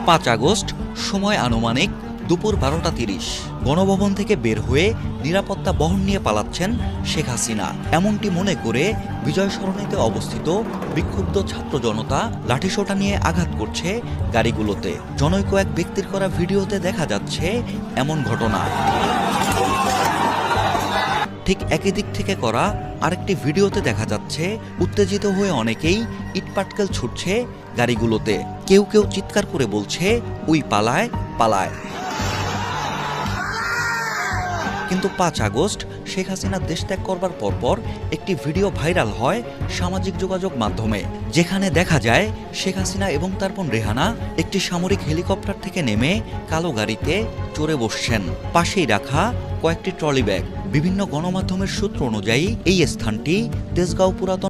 5 August, সময় আনুমানিক দুপুর 12টা 30। গণভবন থেকে বের হয়ে নিরাপত্তা বহন নিয়ে পালাচ্ছেন শেখ হাসিনা এমনটি মনে করে বিজয় সরণিতে অবস্থিত বিক্ষুব্ধ ছাত্র জনতা লাঠিসোঁটা নিয়ে আঘাত করছে গাড়িগুলোতে। জনৈক এক ব্যক্তির করা ভিডিওতে দেখা যাচ্ছে এমন ঘটনা। ঠিক একই দিক থেকে করা আরেকটি ভিডিওতে দেখা যাচ্ছে উত্তেজিত হয়ে অনেকেই ইটপাটকেল ছুটছে গাড়িগুলোতে। কেউ কেউ চিৎকার করে বলছে, "ওই পালায় পালায়।" কিন্তু 5 আগস্ট শেখ হাসিনা দেশ ত্যাগ করবার পরপর একটি ভিডিও ভাইরাল হয় সামাজিক যোগাযোগ মাধ্যমে, যেখানে দেখা যায় শেখ হাসিনা এবং তার বোন রেহানা একটি সামরিক হেলিকপ্টার থেকে নেমে কালো গাড়িতে চড়ে বসছেন। পাশেই রাখা কয়েকটি ট্রলি ব্যাগ। বিভিন্ন গণমাধ্যমের সূত্র অনুযায়ী এই স্থানটি তেজগাঁও পুরাতন